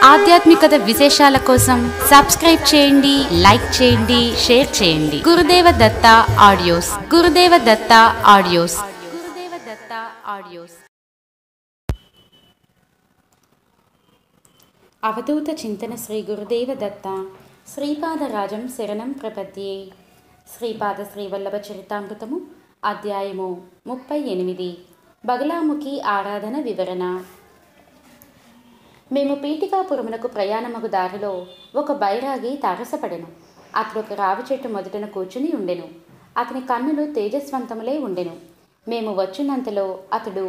ఆధ్యాత్మికత విశేషాల కోసం సబ్స్క్రైబ్ చేయండి, లైక్ చేయండి, షేర్ చేయండి. గురుదేవ దత్త ఆడియోస్. గురుదేవ దత్త ఆడియోస్. గురుదేవ దత్త ఆడియోస్. అవధూత చింతన శ్రీ గురుదేవ దత్త శ్రీపాదరాజం శరణం ప్రపద్యే. శ్రీపాద శ్రీవల్లభ చరితామృతము అధ్యాయము 38. బగలాముఖి ఆరాధన వివరణ. మేము పీఠికాపురమునకు ప్రయాణమగు దారిలో ఒక బైరాగి తారసపడెను. అతడు ఒక రావి చెట్టు మొదటన కూర్చుని ఉండెను. అతని కన్నులు తేజస్వంతములై ఉండెను. మేము వచ్చినంతలో అతడు,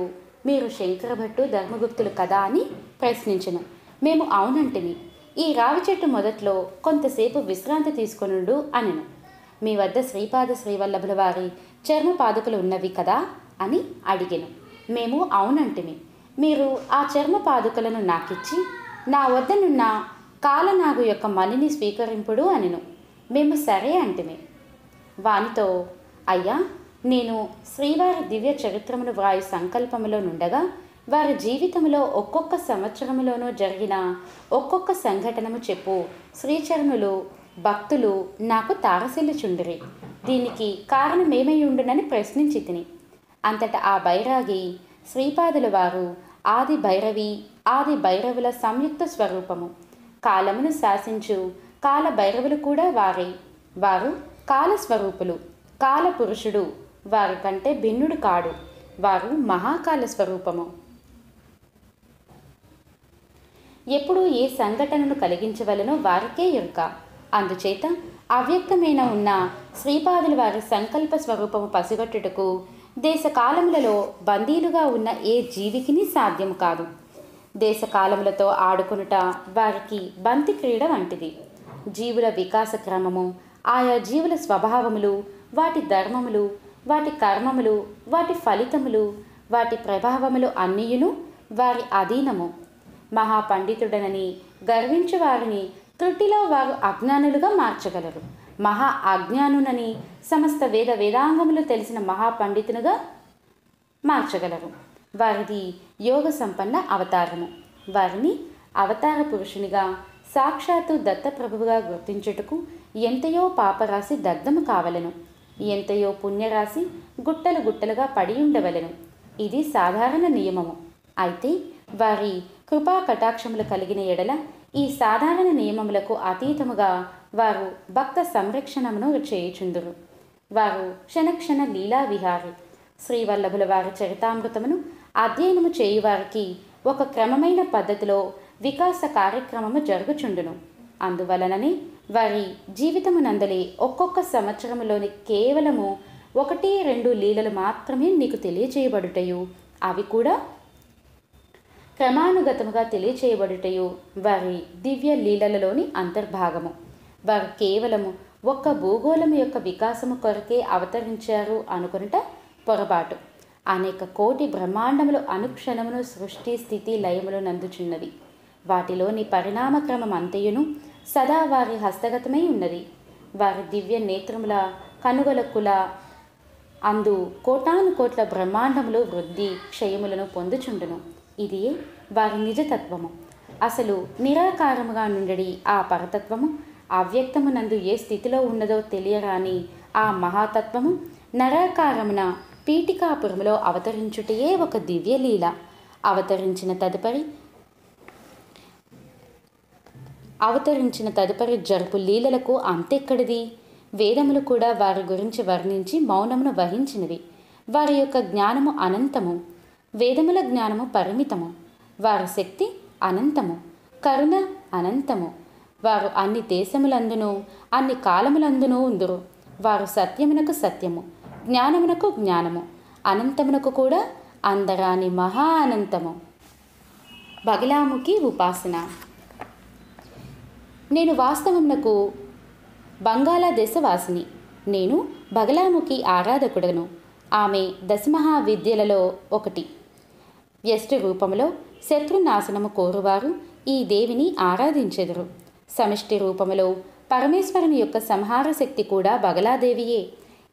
మీరు శంకరభట్టు ధర్మగుప్తులు కదా అని ప్రశ్నించెను. మేము అవునంటిమి. ఈ రావి చెట్టు మొదట్లో కొంతసేపు విశ్రాంతి తీసుకొనుండు అనెను. మీ వద్ద శ్రీపాద శ్రీవల్లభుల వారి చర్మ పాదుకలు ఉన్నవి కదా అని అడిగెను. మేము అవునంటిమి. మీరు ఆ చర్మ పాదుకలను నాకిచ్చి నా వద్దనున్న కాలనాగు యొక్క మణిని స్వీకరింపుడు అనెను. మేము సరే అంటిమి. వానితో, అయ్యా, నేను శ్రీవారి దివ్య చరిత్రమును వ్రాయు సంకల్పములో నుండగా వారి జీవితంలో ఒక్కొక్క సంవత్సరములోనూ జరిగిన ఒక్కొక్క సంఘటనము చెప్పు శ్రీచరణులు భక్తులు నాకు తారసిల్లుచుండిరి. దీనికి కారణమేమై ఉండునని ప్రశ్నించి తిని. అంతటా ఆ బైరాగి, శ్రీపాదుల వారు ఆది భైరవి ఆది భైరవుల సంయుక్త స్వరూపము. కాలమును శాసించు కాల భైరవులు కూడా వారే. వారు కాలస్వరూపులు. కాల పురుషుడు వారి కంటే భిన్నుడు కాడు. వారు మహాకాల స్వరూపము. ఎప్పుడు ఏ సంఘటనను కలిగించవలనో వారికే ఎరుక. అందుచేత అవ్యక్తమైన ఉన్న శ్రీపాదుల వారి సంకల్ప స్వరూపము పసిగట్టుటకు దేశకాలములలో బందీలుగా ఉన్న ఏ జీవికిని సాధ్యము కాదు. దేశకాలములతో ఆడుకొనుట వారికి బంతి క్రీడ వంటిది. జీవుల వికాస క్రమము, ఆయా జీవుల స్వభావములు, వాటి ధర్మములు, వాటి కర్మములు, వాటి ఫలితములు, వాటి ప్రభావములు అన్నీయును వారి అధీనము. మహాపండితుడనని గర్వించు వారిని త్రుటిలో వారు అజ్ఞానులుగా మార్చగలరు. మహా అజ్ఞానునని సమస్త వేదాంగములు తెలిసిన మహాపండితునిగా మార్చగలరు. వారిది యోగ సంపన్న అవతారము. వారిని అవతార పురుషునిగా సాక్షాత్తు దత్తప్రభువుగా గుర్తించుటకు ఎంతయో పాపరాశి దగ్ధము కావలెను. ఎంతయో పుణ్యరాశి గుట్టలు గుట్టలుగా పడి ఉండవలెను. ఇది సాధారణ నియమము. అయితే వారి కృపా కటాక్షములు కలిగిన ఎడల ఈ సాధారణ నియమములకు అతీతముగా వారు భక్త సంరక్షణమును చేయుచుందురు. వారు క్షణక్షణ లీలా విహారి. శ్రీవల్లభుల వారి చరితామృతమును అధ్యయనము చేయువారికి ఒక క్రమమైన పద్ధతిలో వికాస కార్యక్రమము జరుగుచుండును. అందువలననే వారి జీవితమునందలి ఒక్కొక్క సంవత్సరములోని కేవలము 1-2 లీలలు మాత్రమే నీకు తెలియచేయబడుటయు, అవి కూడా క్రమానుగతముగా తెలియచేయబడుటయు వారి దివ్య లీలలలోని అంతర్భాగము. వారు కేవలము ఒక్క భూగోళము యొక్క వికాసము కొరకే అవతరించారు అనుకొనుట పొరపాటు. అనేక కోటి బ్రహ్మాండములు అనుక్షణమును సృష్టి స్థితి లయములు నందుచున్నవి. వాటిలోని పరిణామక్రమం అంతయును సదా వారి హస్తగతమై ఉన్నది. వారి దివ్య నేత్రముల కనుగొలకుల అందు కోటాను కోట్ల బ్రహ్మాండములు వృద్ధి క్షయములను పొందుచుండును. ఇది వారి నిజతత్వము. అసలు నిరాకారముగా నుండి ఆ పరతత్వము అవ్యక్తమునందు ఏ స్థితిలో ఉన్నదో తెలియరాని ఆ మహాతత్వము నరాకారమున పీఠికాపురములో అవతరించుటయే ఒక దివ్యలీల. అవతరించిన తదుపరి జరుపు లీలలకు అంతెక్కడిది? వేదములు కూడా వారి గురించి వర్ణించి మౌనమును వహించినవి. వారి యొక్క జ్ఞానము అనంతము. వేదముల జ్ఞానము పరిమితము. వారి శక్తి అనంతము. కరుణ అనంతము. వారు అన్ని దేశములందునూ అన్ని కాలములందునూ ఉందురు. వారు సత్యమునకు సత్యము, జ్ఞానమునకు జ్ఞానము, అనంతమునకు కూడా అందరాని మహా అనంతము. బగలాముఖి ఉపాసన. నేను వాస్తవమునకు బంగాళాదేశవాసిని. నేను బగలాముఖి ఆరాధకుడను. ఆమె దశమహావిద్యలలో ఒకటి. వ్యష్టి రూపములో శత్రునాశనము కోరువారు ఈ దేవిని ఆరాధించెదరు. సమిష్టి రూపములో పరమేశ్వరుని యొక్క సంహార శక్తి కూడా బగలాదేవియే.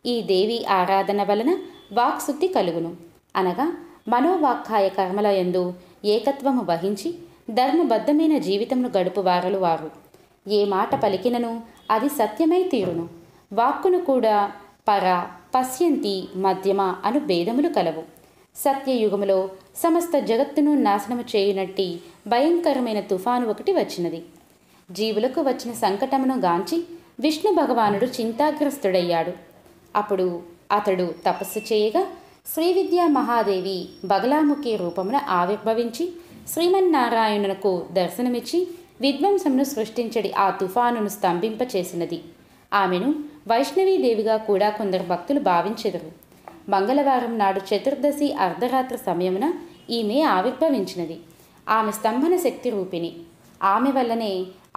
ఈ దేవి ఆరాధన వలన వాక్శుద్ధి కలుగును. అనగా మనోవాక్కాయ కర్మల యందు ఏకత్వము వహించి ధర్మబద్ధమైన జీవితమును గడుపువారలు వారు. ఏ మాట పలికినను అది సత్యమై తీరును. వాక్కును కూడా పర, పశ్యంతి, మధ్యమ అను భేదములు కలవు. సత్యయుగములో సమస్త జగత్తును నాశనము చేయునట్టి భయంకరమైన తుఫాను ఒకటి వచ్చినది. జీవులకు వచ్చిన సంకటమును గాంచి విష్ణు భగవానుడు చింతాగ్రస్తుడయ్యాడు. అప్పుడు అతడు తపస్సు చేయగా శ్రీవిద్యా మహాదేవి బగలాముఖి రూపమున ఆవిర్భవించి శ్రీమన్నారాయణునకు దర్శనమిచ్చి విధ్వంసమును సృష్టించడి ఆ తుఫానును స్తంభింపచేసినది. ఆమెను వైష్ణవీదేవిగా కూడా కొందరు భక్తులు భావించెదరు. మంగళవారం నాడు చతుర్దశి అర్ధరాత్రి సమయమున ఈమె ఆవిర్భవించినది. ఆమె స్తంభన శక్తి రూపిణి. ఆమె వల్లనే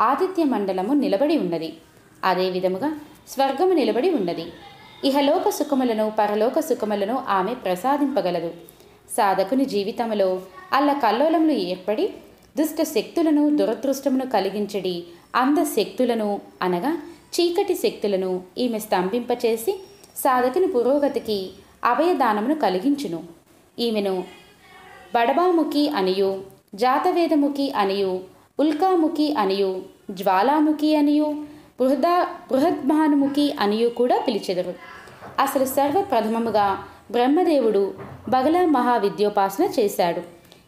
ఆదిత్య మండలము నిలబడి ఉన్నది. అదే విధముగా స్వర్గము నిలబడి ఉన్నది. ఇహలోక సుఖములను పరలోక సుఖములను ఆమె ప్రసాదింపగలదు. సాధకుని జీవితంలో అల్లకల్లోలములు ఏర్పడి దుష్ట శక్తులను దురదృష్టమును కలిగించడి అంధశక్తులను అనగా చీకటి శక్తులను ఈమె స్తంభింపచేసి సాధకుని పురోగతికి అభయదానమును కలిగించును. ఈమెను బడబాముఖి అనియు, జాతవేదముఖి అనియు, ఉల్కాముఖి అనియు, జ్వాలాముఖి అనియు, బృహద్భానుముఖి అనియు కూడా పిలిచెదరు. అసలు సర్వప్రథమముగా బ్రహ్మదేవుడు బగలా మహావిద్యోపాసన చేశాడు.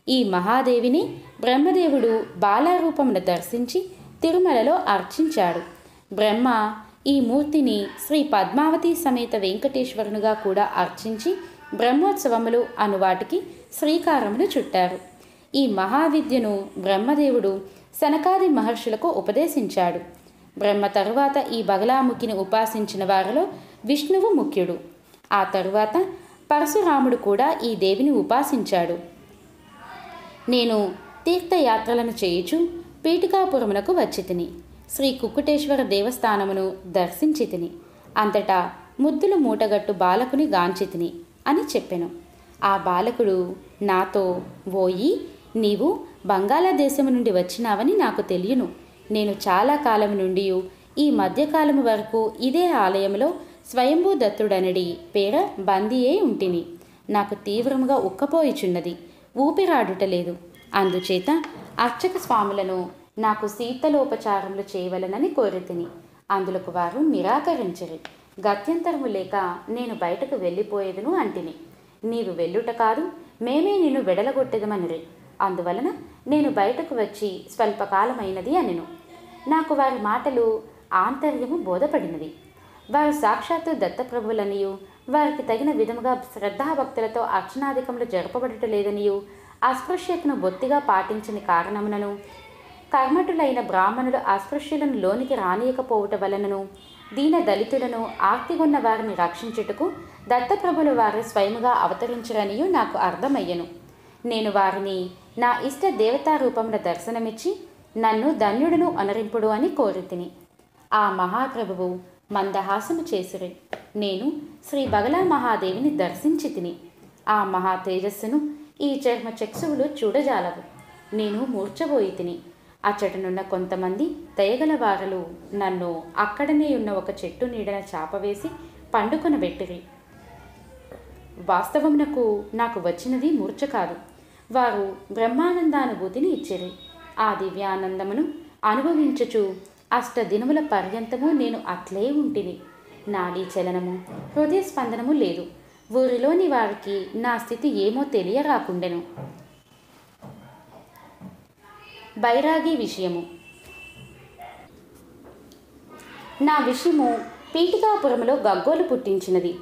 ఈ మహాదేవిని బ్రహ్మదేవుడు బాలారూపమును దర్శించి తిరుమలలో అర్చించాడు. బ్రహ్మ ఈ మూర్తిని శ్రీ పద్మావతి సమేత వెంకటేశ్వరునిగా కూడా అర్చించి బ్రహ్మోత్సవములు అను వాటికి శ్రీకారమును చుట్టారు. ఈ మహావిద్యను బ్రహ్మదేవుడు సనకాది మహర్షులకు ఉపదేశించాడు. బ్రహ్మ తరువాత ఈ బగలాముఖిని ఉపాసించిన వారిలో విష్ణువు ముఖ్యుడు. ఆ తరువాత పరశురాముడు కూడా ఈ దేవిని ఉపాసించాడు. నేను తీర్థయాత్రలను చేయుచు పీఠికాపురమునకు వచ్చి తిని శ్రీ కుక్కుటేశ్వర దేవస్థానమును దర్శించి తిని అంతటా ముద్దులు మూటగట్టు బాలకుని గాంచి తిని అని చెప్పెను. ఆ బాలకుడు నాతో, ఓయి, నీవు బంగాళాదేశము నుండి వచ్చినావని నాకు తెలియను. నేను చాలా కాలం నుండి ఈ మధ్యకాలము వరకు ఇదే ఆలయంలో స్వయంభూ దత్తుడనడి పేర బందీయే ఉంటిని. నాకు తీవ్రముగా ఉక్కపోయిచున్నది, ఊపిరాడుటలేదు. అందుచేత అర్చక స్వాములను నాకు శీతలోపచారములు చేయవలనని కోరితిని. అందులకు వారు నిరాకరించరు. గత్యంతరము లేక నేను బయటకు వెళ్ళిపోయేదును అంటిని. నీవు వెళ్ళుట కాదు, మేమే నిన్ను వెడలగొట్టెదమనిరి. అందువలన నేను బయటకు వచ్చి స్వల్పకాలమైనది అనెను. నాకు వారి మాటలు ఆంతర్యము బోధపడినది. వారు సాక్షాత్తు దత్తప్రభులనియు వారికి తగిన విధముగా శ్రద్ధాభక్తులతో అర్చనాధికములు జరపబడటలేదనియు అస్పృశ్యతను బొత్తిగా పాటించని కారణమునను కర్మఠులైన బ్రాహ్మణులు అస్పృశ్యులను లోనికి రానియకపోవుట వలనను దీన దళితులను ఆర్తిగొన్న వారిని రక్షించుటకు దత్తప్రభులు వారు స్వయముగా అవతరించరనియు నాకు అర్థమయ్యను. నేను వారిని నా ఇష్ట దేవతారూపమున దర్శనమిచ్చి నన్ను ధన్యుడును అనరింపుడు అని కోరితిని. ఆ మహాప్రభువు మందహాసము చేసిరి. నేను శ్రీ బగలా మహాదేవిని దర్శించి తిని. ఆ మహా తేజస్సును ఈ చర్మ చక్షువులు చూడజాలవు. నేను మూర్ఛబోయి తిని. అచ్చటనున్న కొంతమంది దయగలవారలు నన్ను అక్కడనే ఉన్న ఒక చెట్టు నీడన చాపవేసి పండుకొనబెట్టిరి. వాస్తవమునకు నాకు వచ్చినది మూర్ఛ కాదు. వారు బ్రహ్మానందానుభూతిని ఇచ్చిరి. ఆ దివ్యానందమును అనుభవించుచు 8 దినముల పర్యంతము నేను అట్లే ఉంటిని. నాడీ చలనము, హృదయ స్పందనము లేదు. ఊరిలోని వారికి నా స్థితి ఏమో తెలియరాకుండెను. బైరాగి విషయము. నా విషయము పీఠికాపురములో గగ్గోలు పుట్టించినది.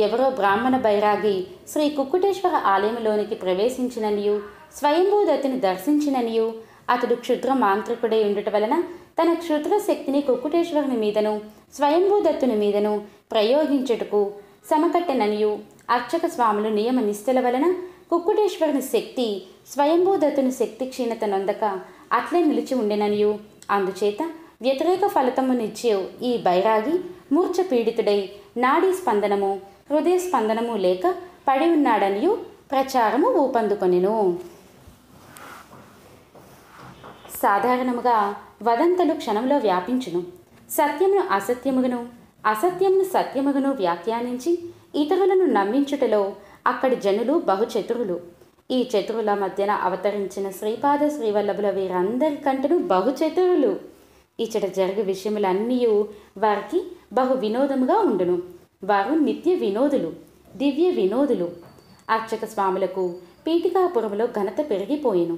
ఎవరో బ్రాహ్మణ బైరాగి శ్రీ కుక్కుటేశ్వర ఆలయంలోనికి ప్రవేశించిననియు స్వయంభూదత్తుని దర్శించిననియు అతడు క్షుద్ర మాంత్రికుడై ఉండుట వలన తన క్షుద్ర శక్తిని కుక్కుటేశ్వరుని మీదను స్వయంభూదత్తుని మీదను ప్రయోగించుటకు సమకట్టెననియు అర్చక స్వాములు నియమ నిష్టల వలన కుక్కుటేశ్వరుని శక్తి స్వయంభూదత్తుని శక్తి క్షీణత నొందక అట్లే నిలిచి ఉండెననియు అందుచేత వ్యతిరేక ఫలితమునిచ్చే ఈ బైరాగి మూర్ఛ పీడితుడై నాడీ స్పందనము హృదయ స్పందనము లేక పడి ఉన్నాడనియు ప్రచారము ఊపందుకొనెను. సాధారణముగా వదంతులు క్షణంలో వ్యాపించును. సత్యమును అసత్యముగను, అసత్యమును సత్యముగను వ్యాఖ్యానించి ఇతరులను నమ్మించుటలో అక్కడి జనులు బహుచతురులు. ఈ చతురుల మధ్యన అవతరించిన శ్రీపాద శ్రీవల్లభుల వీరందరికంటను బహు చతురులు. ఇచ్చట జరుగు విషయములన్నీ వారికి బహు వినోదముగా ఉండును. వారు నిత్య వినోదులు, దివ్య వినోదులు. అర్చక స్వాములకు పీఠికాపురములో ఘనత పెరిగిపోయెను.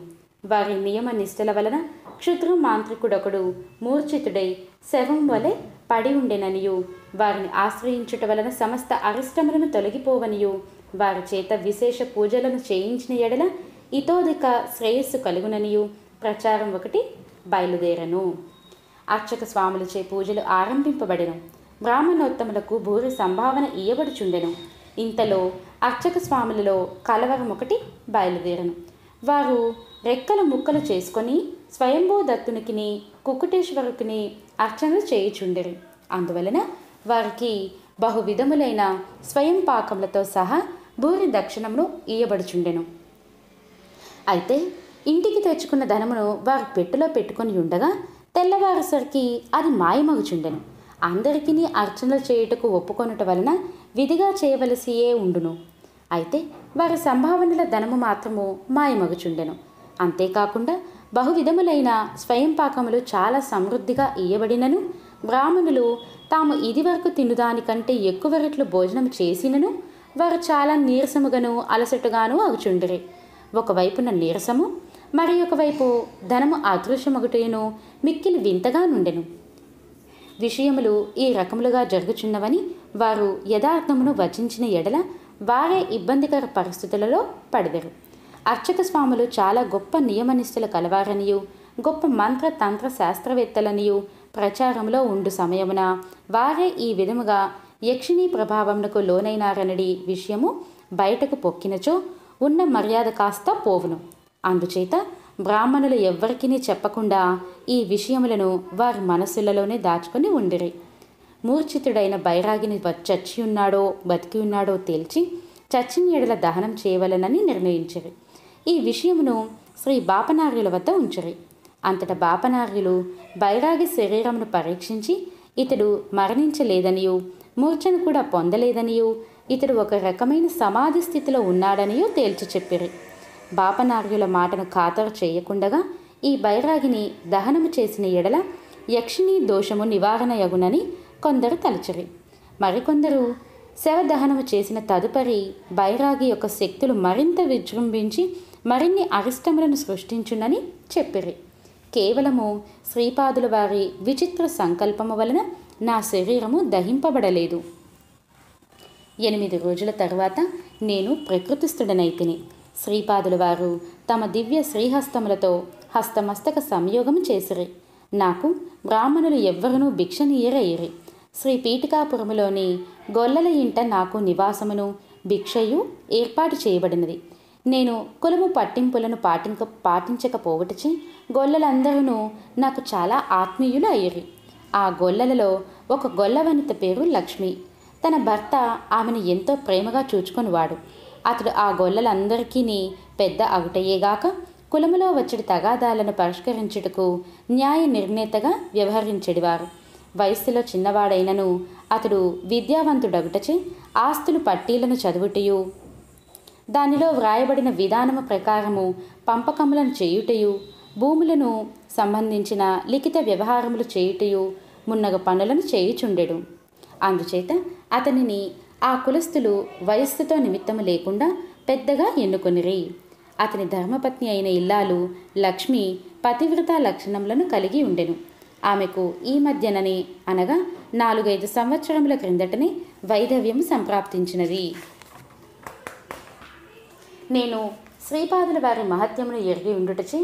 వారి నియమ నిష్ఠల వలన క్షుద్ర మాంత్రికుడొకడు మూర్ఛితుడై శవం వలె పడి ఉండెననియు, వారిని ఆశ్రయించుట వలన సమస్త అరిష్టములను తొలగిపోవనియు, వారి చేత విశేష పూజలను చేయించిన ఎడల ఇతోధిక శ్రేయస్సు కలుగుననియు ప్రచారం ఒకటి బయలుదేరను. అర్చక స్వాములచే పూజలు ఆరంభింపబడెను. బ్రాహ్మణోత్తములకు భూరి సంభావన ఇయ్యబడుచుండెను. ఇంతలో అర్చక స్వాములలో కలవరం ఒకటి బయలుదేరను. వారు రెక్కల ముక్కలు చేసుకొని స్వయంభూ దత్తునికిని కుక్కుటేశ్వరుకిని అర్చనలు చేయుచుండెరు. అందువలన వారికి బహువిధములైన స్వయం పాకములతో సహా భూరి దక్షిణమును ఇయ్యబడుచుండెను. అయితే ఇంటికి తెచ్చుకున్న ధనమును వారు పెట్టెలో పెట్టుకొని ఉండగా తెల్లవారుసరికి అది మాయమగుచుండెను. అందరికీ అర్చనలు చేయుటకు ఒప్పుకొనుట వలన విధిగా చేయవలసియే ఉండును. అయితే వారి సంభావనల ధనము మాత్రము మాయమగుచుండెను. అంతేకాకుండా బహువిధములైన స్వయం పాకములు చాలా సమృద్ధిగా ఇయ్యబడినను, బ్రాహ్మణులు తాము ఇదివరకు తినుదానికంటే ఎక్కువ రెట్లు భోజనం చేసినను వారు చాలా నీరసముగాను అలసటగాను అగుచుండిరి. ఒకవైపున నీరసము, మరి ఒకవైపు ధనము అదృశ్యమగుటయును మిక్కిలి వింతగా నుండెను. విషయములు ఈ రకములుగా జరుగుచున్నవని వారు యథార్థమును వచించిన ఎడల వారే ఇబ్బందికర పరిస్థితులలో పడిదరు. అర్చక స్వాములు చాలా గొప్ప నియమనిష్టలు కలవారనియు, గొప్ప మంత్ర తంత్ర శాస్త్రవేత్తలనియు ప్రచారంలో ఉండు సమయమున వారే ఈ విధముగా యక్షిణీ ప్రభావమునకు లోనైనారనడి విషయము బయటకు పొక్కినచో ఉన్న మర్యాద కాస్త పోవును. అందుచేత బ్రాహ్మణులు ఎవ్వరికీ చెప్పకుండా ఈ విషయములను వారి మనస్సులలోనే దాచుకొని ఉండిరి. మూర్ఛితుడైన బైరాగిని చచ్చి ఉన్నాడో బతికి ఉన్నాడో తేల్చి చచ్చిన ఎడల దహనం చేయవలనని నిర్ణయించిరి. ఈ విషయమును శ్రీ బాపనార్యుల వద్ద ఉంచిరి. అంతటా బాపనార్యులు బైరాగి శరీరమును పరీక్షించి ఇతడు మరణించలేదనియు, మూర్ఛను కూడా పొందలేదనియు, ఇతడు ఒక రకమైన సమాధి స్థితిలో ఉన్నాడనియు తేల్చి చెప్పిరి. బాపనార్యుల మాటను ఖాతరు చేయకుండగా ఈ బైరాగిని దహనము చేసిన ఎడల యక్షిణీ దోషము నివారణయగునని కొందరు తలచిరి. మరికొందరు శవదహనము చేసిన తదుపరి బైరాగి యొక్క శక్తులు మరింత విజృంభించి మరిన్ని అరిష్టములను సృష్టించునని చెప్పిరి. కేవలము శ్రీపాదుల వారి విచిత్ర సంకల్పము వలన నా శరీరము దహింపబడలేదు. 8 రోజుల తరువాత నేను ప్రకృతిస్థుడనైతిని. శ్రీపాదుల వారు తమ దివ్య శ్రీహస్తములతో హస్తమస్తక సంయోగము చేసిరి. నాకు బ్రాహ్మణులు ఎవ్వరూ భిక్షనీయరయ్యిరి. శ్రీ పీఠికాపురములోని గొల్లల ఇంట నాకు నివాసమును భిక్షయు ఏర్పాటు చేయబడినది. నేను కులము పట్టింపులను పాటించకపోవటచే గొల్లలందరూ నాకు చాలా ఆత్మీయులు అయ్యిరి. ఆ గొల్లలలో ఒక గొల్లవనిత పేరు లక్ష్మి. తన భర్త ఆమెను ఎంతో ప్రేమగా చూచుకొనివాడు. అతడు ఆ గొల్లలందరికీ పెద్ద అగుటయ్యేగాక కులములో వచ్చడి తగాదాలను పరిష్కరించుటకు న్యాయ నిర్ణేతగా వ్యవహరించెడివారు. వయస్సులో చిన్నవాడైనను అతడు విద్యావంతుడగుటచే ఆస్తులు పట్టీలను చదువుటయు, దానిలో వ్రాయబడిన విధానము ప్రకారము పంపకములను చేయుటయు, భూములను సంబంధించిన లిఖిత వ్యవహారములు చేయుటయు మున్నగ పనులను చేయుచుండెడు. అందుచేత అతనిని ఆ కులస్థులు వయస్సుతో నిమిత్తము లేకుండా పెద్దగా ఎన్నుకొనిరి. అతని ధర్మపత్ని అయిన ఇల్లాలు లక్ష్మి పతివ్రత లక్షణములను కలిగి ఉండెను. ఆమెకు ఈ మధ్యననే అనగా 4-5 సంవత్సరముల క్రిందటనే వైధవ్యం సంప్రాప్తించినది. నేను శ్రీపాదుల వారి మహత్యమును ఎరిగి ఉండుటచే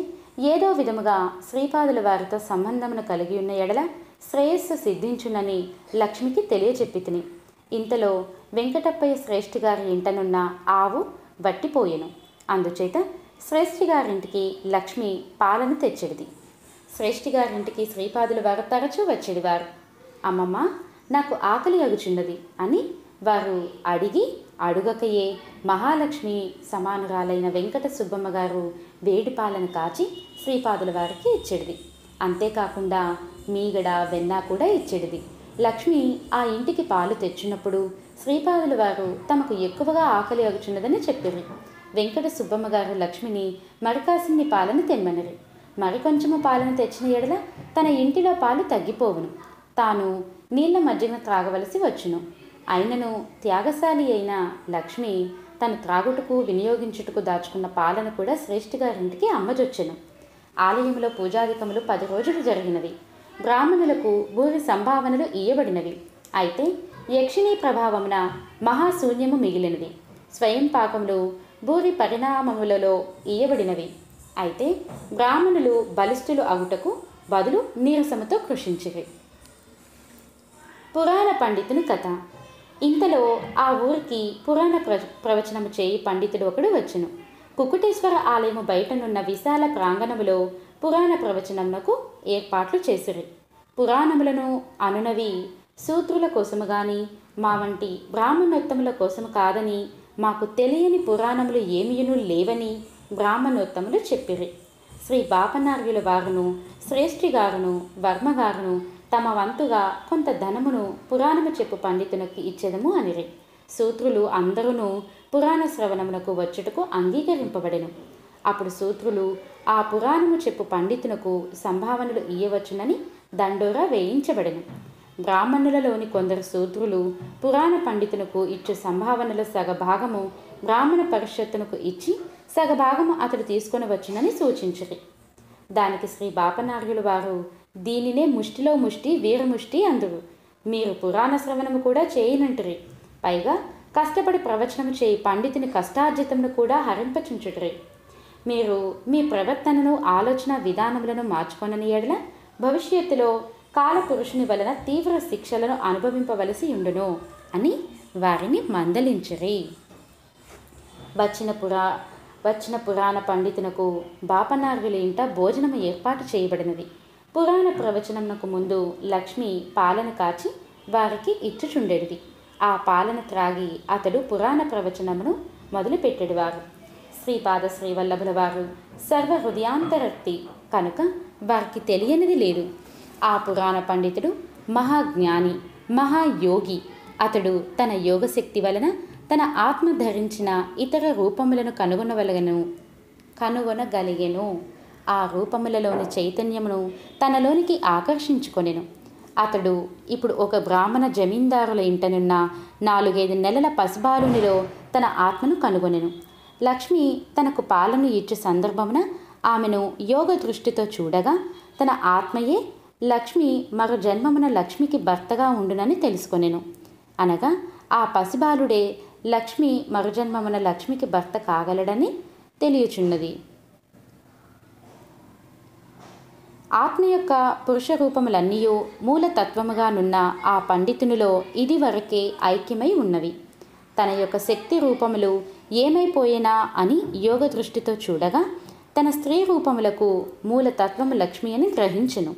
ఏదో విధముగా శ్రీపాదుల వారితో సంబంధమును కలిగి ఉన్న ఎడల శ్రేయస్సు సిద్ధించునని లక్ష్మికి తెలియచెప్పితిని. ఇంతలో వెంకటప్పయ్య శ్రేష్ఠి గారి ఇంటనున్న ఆవు వట్టిపోయెను. అందుచేత శ్రేష్ఠి గారింటికి లక్ష్మి పాలను తెచ్చెడిది. శ్రేష్ఠి గారింటికి శ్రీపాదుల వారు తరచూ వచ్చేడివారు. అమ్మమ్మ, నాకు ఆకలి అగుచున్నది అని వారు అడిగి అడుగకయే మహాలక్ష్మి సమానురాలైన వెంకట సుబ్బమ్మ గారు వేడి పాలను కాచి శ్రీపాదుల వారికి ఇచ్చెడిది. అంతేకాకుండా మీగడ వెన్న కూడా ఇచ్చెడిది. లక్ష్మి ఆ ఇంటికి పాలు తెచ్చినప్పుడు శ్రీపాదుల వారు తమకు ఎక్కువగా ఆకలి అగుచున్నదని చెప్పిరి. వెంకట సుబ్బమ్మ గారు లక్ష్మిని మరికాసిన్ని పాలను తెమ్మనిరి. మరికొంచెము పాలను తెచ్చిన ఎడల తన ఇంటిలో పాలు తగ్గిపోవును, తాను నీళ్ల మజ్జిగను త్రాగవలసి వచ్చును. అయినను త్యాగశాలి అయిన లక్ష్మి తను త్రాగుటకు వినియోగించుటకు దాచుకున్న పాలను కూడా శ్రేష్ఠి గారింటికి అమ్మజొచ్చెను. ఆలయంలో పూజాధికములు 10 రోజులు జరిగినవి. బ్రాహ్మణులకు భూరి సంభావనలు ఇయ్యబడినవి. అయితే యక్షిణీ ప్రభావమున మహాశూన్యము మిగిలినది. స్వయం పాకములు భూరి పరిణామములలో ఇయ్యబడినవి. అయితే బ్రాహ్మణులు బలిష్ఠులు అగుటకు బదులు నీరసముతో కృషించిరి. పురాణ పండితుని కథ. ఇంతలో ఆ ఊరికి పురాణ ప్రవచనము చేయి పండితుడు ఒకడు వచ్చెను. కుకుటేశ్వర ఆలయము బయటనున్న విశాల ప్రాంగణములో పురాణ ప్రవచనమునకు ఏర్పాట్లు చేసిరి. పురాణములను అనునవి సూత్రుల కోసము గాని మా వంటి బ్రాహ్మణోత్తముల కోసము కాదని, మాకు తెలియని పురాణములు ఏమియును లేవని బ్రాహ్మణోత్తములు చెప్పిరి. శ్రీ బాపనార్యుల వారును శ్రేష్ఠి గారును వర్మగారును తమ వంతుగా కొంత ధనమును పురాణము చెప్పు పండితునికి ఇచ్చేదము అనిరి. సూత్రులు అందరూ పురాణ శ్రవణమునకు వచ్చుటకు అంగీకరింపబడెను. అప్పుడు సూత్రులు ఆ పురాణము చెప్పు పండితునకు సంభావనలు ఇయ్యవచ్చునని దండోరా వేయించబడెను. బ్రాహ్మణులలోని కొందరు సూత్రులు పురాణ పండితునకు ఇచ్చు సంభావనల సగభాగము బ్రాహ్మణ పరిషత్తునకు ఇచ్చి సగభాగము అతడు తీసుకొని వచ్చునని సూచించిరి. దానికి శ్రీ బాపనార్యుల వారు, దీనినే ముష్టిలో ముష్టి వీరముష్టి అందురు. మీరు పురాణ శ్రవణము కూడా చేయనంటురి, పైగా కష్టపడి ప్రవచనము చేయి పండితుని కష్టార్జితమును కూడా హరింపచుంచుటరి. మీరు మీ ప్రవర్తనను ఆలోచన విధానములను మార్చుకొనని ఎడల భవిష్యత్తులో కాలపురుషుని వలన తీవ్ర శిక్షలను అనుభవింపవలసి ఉండును అని వారిని మందలించిరి. వచ్చిన పురాణ పండితునకు బాపనార్యుల ఇంట భోజనము ఏర్పాటు చేయబడినది. పురాణ ప్రవచనమునకు ముందు లక్ష్మి పాలన కాచి వారికి ఇచ్చుచుండెడిది. ఆ పాలన త్రాగి అతడు పురాణ ప్రవచనమును మొదలుపెట్టెడివారు. శ్రీపాద శ్రీవల్లభుల వారు సర్వ హృదయాంతరక్తి కనుక వారికి తెలియనిది లేదు. ఆ పురాణ పండితుడు మహాజ్ఞాని, మహాయోగి. అతడు తన యోగశక్తి వలన తన ఆత్మ ధరించిన ఇతర రూపములను కనుగొనగలిగెను. ఆ రూపములలోని చైతన్యమును తనలోనికి ఆకర్షించుకొనెను. అతడు ఇప్పుడు ఒక బ్రాహ్మణ జమీందారుల ఇంటనున్న 4-5 నెలల పసిబాలునిలో తన ఆత్మను కనుగొనెను. లక్ష్మి తనకు పాలను ఇచ్చు సందర్భమున ఆమెను యోగ దృష్టితో చూడగా తన ఆత్మయే లక్ష్మి మరో జన్మమున లక్ష్మికి భర్తగా ఉండునని తెలుసుకొనెను. అనగా ఆ పసిబాలుడే లక్ష్మి మరుజన్మమున లక్ష్మికి భర్త కాగలడని తెలియచున్నది. ఆత్మ యొక్క పురుష రూపములన్నీ మూలతత్వముగానున్న ఆ పండితునిలో ఇది వరకే ఐక్యమై ఉన్నవి. తన యొక్క శక్తి రూపములు ఏమైపోయినా అని యోగ దృష్టితో చూడగా తన స్త్రీ రూపములకు మూలతత్వము లక్ష్మి అని గ్రహించెను.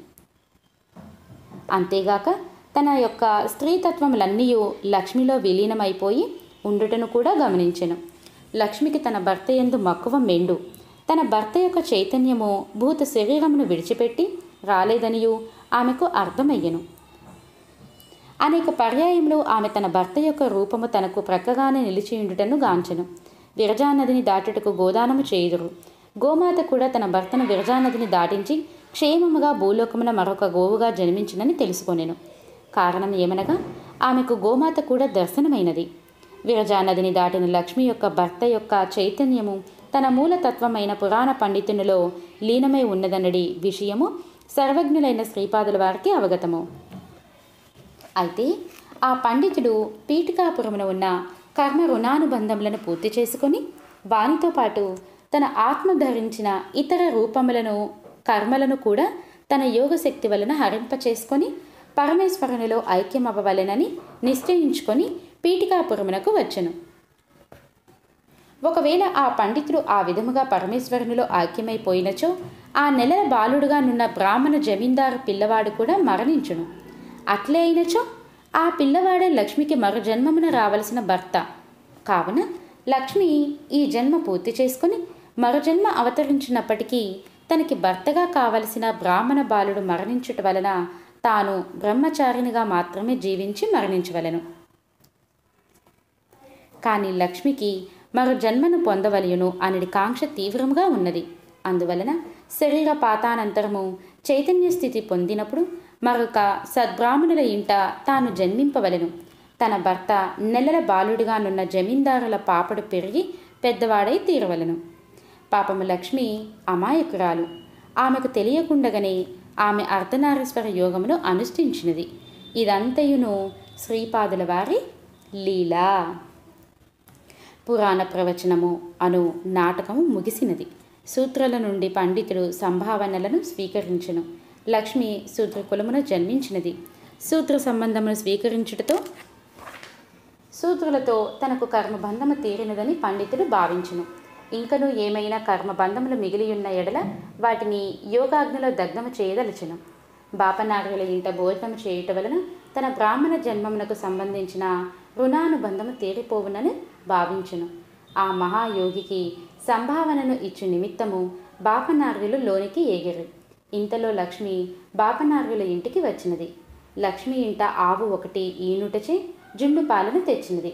అంతేగాక తన యొక్క స్త్రీతత్వములన్నీ లక్ష్మిలో విలీనమైపోయి ఉండుటను కూడా గమనించెను. లక్ష్మికి తన భర్త యందు మక్కువ మెండు. తన భర్త యొక్క చైతన్యము భూత శరీరమును విడిచిపెట్టి రాలేదనియు ఆమెకు అర్థమయ్యెను. అనేక పర్యాయములు ఆమె తన భర్త యొక్క రూపము తనకు ప్రక్కగానే నిలిచియుండుటను గాంచెను. విరజానదిని దాటుటకు గోదానము చేయుదురు. గోమాత కూడా తన భర్తను విరజానదిని దాటించి క్షేమముగా భూలోకమున మరొక గోవుగా జన్మించినని తెలుసుకొనెను. కారణం ఏమనగా ఆమెకు గోమాత కూడా దర్శనమైనది. విరజానదిని దాటిన లక్ష్మి యొక్క భర్త యొక్క చైతన్యము తన మూలతత్వమైన పురాణ పండితునిలో లీనమై ఉన్నదనడి విషయము సర్వజ్ఞులైన శ్రీపాదుల వారికి అవగతము. అయితే ఆ పండితుడు పీఠికాపురమున ఉన్న కర్మ రుణానుబంధములను పూర్తి చేసుకొని వానితో పాటు తన ఆత్మ ధరించిన ఇతర రూపములను కర్మలను కూడా తన యోగశక్తి వలన హరింపచేసుకొని పరమేశ్వరునిలో ఐక్యమవ్వవలెనని నిశ్చయించుకొని పీఠికాపురమునకు వచ్చెను. ఒకవేళ ఆ పండితుడు ఆ విధముగా పరమేశ్వరునిలో ఐక్యమైపోయినచో ఆ నెలల బాలుడుగా నున్న బ్రాహ్మణ జమీందారు పిల్లవాడు కూడా మరణించును. అట్లే అయినచో ఆ పిల్లవాడే లక్ష్మికి మరో జన్మమున రావలసిన భర్త. కావున లక్ష్మి ఈ జన్మ పూర్తి చేసుకుని మరో జన్మ అవతరించినప్పటికీ తనకి భర్తగా కావలసిన బ్రాహ్మణ బాలుడు మరణించుట వలన తాను బ్రహ్మచారినిగా మాత్రమే జీవించి మరణించవలెను. కానీ లక్ష్మికి మరో జన్మను పొందవలయును అనడి కాంక్ష తీవ్రంగా ఉన్నది. అందువలన శరీర పాతానంతరము చైతన్య స్థితి పొందినప్పుడు మరొక సద్బ్రాహ్మణుల ఇంట తాను జన్మింపవలెను. తన భర్త నెలల బాలుడిగానున్న జమీందారుల పాపడు పెరిగి పెద్దవాడై తీరవలను. పాపము లక్ష్మి అమాయకురాలు. ఆమెకు తెలియకుండగానే ఆమె అర్ధనారీశ్వర యోగమును అనుష్ఠించినది. ఇదంతయును శ్రీపాదుల వారి లీలా. పురాణ ప్రవచనము అను నాటకము ముగిసినది. సూత్రుల నుండి పండితుడు సంభావనలను స్వీకరించెను. లక్ష్మి శూద్ర కులమున జన్మించినది. శూద్ర సంబంధమును స్వీకరించుటతో శూద్రులతో తనకు కర్మబంధము తీరినదని పండితుడు భావించును. ఇంకనూ ఏమైనా కర్మబంధములు మిగిలియున్న ఎడల వాటిని యోగాగ్నిలో దగ్ధము చేయదలచును. బాపనార్యుల ఇంట భోజనము చేయుట వలన తన బ్రాహ్మణ జన్మమునకు సంబంధించిన రుణానుబంధము తీరిపోవునని భావించును. ఆ మహాయోగికి సంభావనను ఇచ్చు నిమిత్తము బాపనార్యులు లోనికి ఏగిరి. ఇంతలో లక్ష్మి బాపనార్యుల ఇంటికి వచ్చినది. లక్ష్మి ఇంట ఆవు ఒకటి ఈనుటచే జుండు పాలను తెచ్చినది.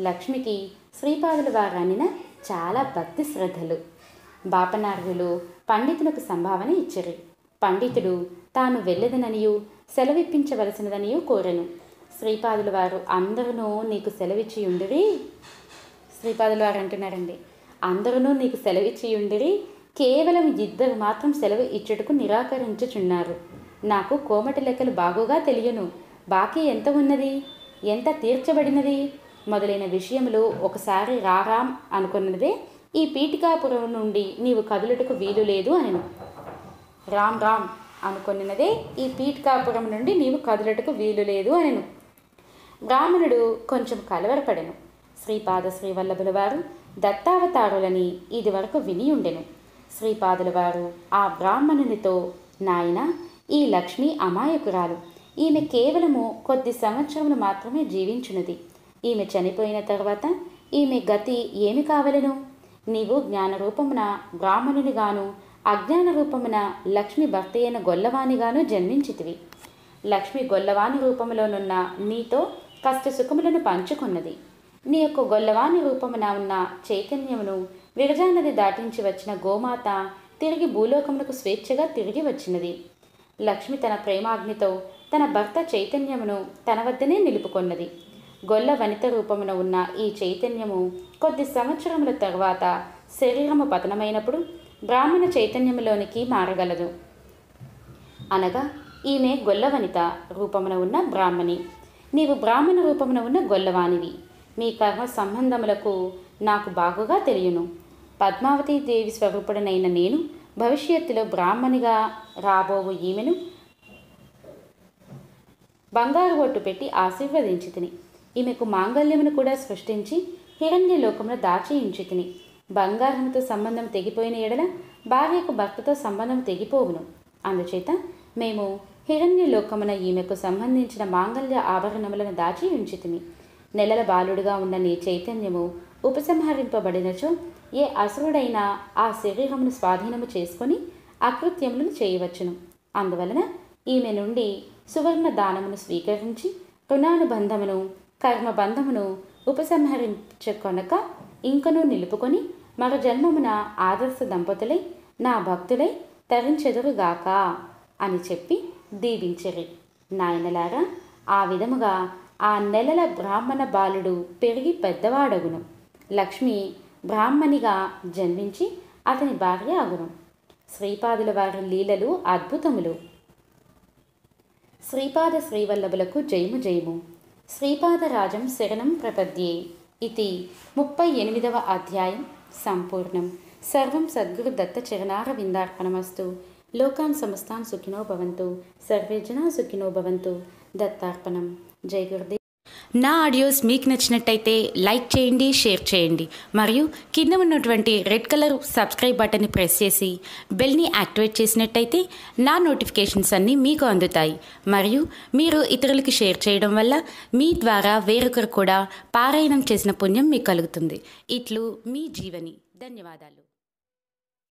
లక్ష్మికి శ్రీపాదుల వారనిన చాలా భక్తి శ్రద్ధలు. బాపనార్యులు పండితులకు సంభావన ఇచ్చరు. పండితుడు తాను వెళ్ళదననియు సెలవిప్పించవలసినదనియు కోరెను. శ్రీపాదుల వారు అందరూ నీకు సెలవిచ్చియుండిరి. శ్రీపాదుల వారు అంటున్నారండి, అందరూ నీకు సెలవిచ్చియుండిరి, కేవలం ఇద్దరు మాత్రం సెలవు ఇచ్చుటకు నిరాకరించుచున్నారు. నాకు కోమటి లెక్కలు బాగుగా తెలియను. బాకీ ఎంత ఉన్నది, ఎంత తీర్చబడినది మొదలైన విషయములు ఒకసారి రారాం అనుకున్నదే ఈ పీఠికాపురం నుండి నీవు కదులుటకు వీలు లేదు అనెను. రామ్ రామ్ అనుకున్నదే ఈ పీఠికాపురం నుండి నీవు కదులుటకు వీలు లేదు అనెను. బ్రాహ్మణుడు కొంచెం కలవరపడెను. శ్రీపాద శ్రీవల్లభుల వారు దత్తావతారులని ఇది వరకు విని ఉండెను. శ్రీపాదుల వారు ఆ బ్రాహ్మణునితో, నాయన, ఈ లక్ష్మి అమాయకురాలు. ఈమె కేవలము కొద్ది సంవత్సరములు మాత్రమే జీవించున్నది. ఈమె చనిపోయిన తర్వాత ఈమె గతి ఏమి కావలెను? నీవు జ్ఞానరూపమున బ్రాహ్మణునిగాను అజ్ఞాన రూపమున లక్ష్మి భర్త అయిన గొల్లవానిగాను జన్మించితివి. లక్ష్మి గొల్లవాని రూపములోనున్న నీతో కష్ట సుఖములను పంచుకున్నది. నీ యొక్క గొల్లవాని రూపమున ఉన్న చైతన్యమును విరజానది దాటించి వచ్చిన గోమాత తిరిగి భూలోకమునకు స్వేచ్ఛగా తిరిగి వచ్చినది. లక్ష్మి తన ప్రేమాగ్నితో తన భర్త చైతన్యమును తన వద్దనే నిలుపుకొన్నది. గొల్ల వనిత రూపమున ఉన్న ఈ చైతన్యము కొద్ది సంవత్సరముల తర్వాత శరీరము పతనమైనప్పుడు బ్రాహ్మణ చైతన్యములోనికి మారగలదు. అనగా ఈమె గొల్లవనిత రూపమున ఉన్న బ్రాహ్మణి, నీవు బ్రాహ్మణ రూపమున ఉన్న గొల్లవానివి. మీ కర్మ సంబంధములకు నాకు బాగుగా తెలియను. పద్మావతీ దేవి స్వరూపుడనైన నేను భవిష్యత్తులో బ్రాహ్మణిగా రాబోవు ఈమెను బంగారు ఒట్టు పెట్టి ఆశీర్వదించి తిని, ఈమెకు మాంగళ్యమును కూడా సృష్టించి హిరణ్య లోకమును దాచియించి తిని. బంగారంతో సంబంధం తెగిపోయిన ఎడల భార్యకు భర్తతో సంబంధం తెగిపోవును. అందుచేత మేము హిరణ్య లోకమున ఈమెకు సంబంధించిన మాంగళ్య ఆభరణములను దాచి ఉంచితిమి. నెలల బాలుడుగా ఉన్న నీ చైతన్యము ఉపసంహరింపబడినచో ఏ అసురుడైనా ఆ శరీరమును స్వాధీనము చేసుకొని అకృత్యములను చేయవచ్చును. అందువలన ఈమె నుండి సువర్ణ దానమును స్వీకరించి రుణానుబంధమును కర్మబంధమును ఉపసంహరించుకొనక ఇంకనూ నిలుపుకొని మరో జన్మమున ఆదర్శ దంపతులై నా భక్తులై తరించెదురుగాక అని చెప్పి దీవించిరి. నాయనలారా, ఆ విధముగా ఆ నెలల బ్రాహ్మణ బాలుడు పెరిగి పెద్దవాడగును. లక్ష్మి బ్రాహ్మణిగా జన్మించి అతని భార్య అగును. శ్రీపాదుల వారి లీలలు అద్భుతములు. శ్రీపాద శ్రీవల్లభులకు జయము జయము. శ్రీపాదరాజం శరణం ప్రపద్యే. ఇది 38వ అధ్యాయం సంపూర్ణం. సర్వం సద్గురు దత్త చరణారవిందార్పణమస్తు. లోకాన్ సమస్తాన్ సుఖినో భవంతు. సర్వే జనా సుఖినో భవంతు. దత్తార్పణం. జై గురుదేవ్. నా ఆడియోస్ మీకు నచ్చినట్టయితే లైక్ చేయండి, షేర్ చేయండి, మరియు కింద ఉన్నటువంటి రెడ్ కలర్ సబ్స్క్రైబ్ బటన్ని ప్రెస్ చేసి బెల్ని యాక్టివేట్ చేసినట్టయితే నా నోటిఫికేషన్స్ అన్నీ మీకు అందుతాయి. మరియు మీరు ఇతరులకి షేర్ చేయడం వల్ల మీ ద్వారా వేరొకరు కూడా పారాయణం చేసిన పుణ్యం మీకు కలుగుతుంది. ఇట్లు మీ జీవని. ధన్యవాదాలు.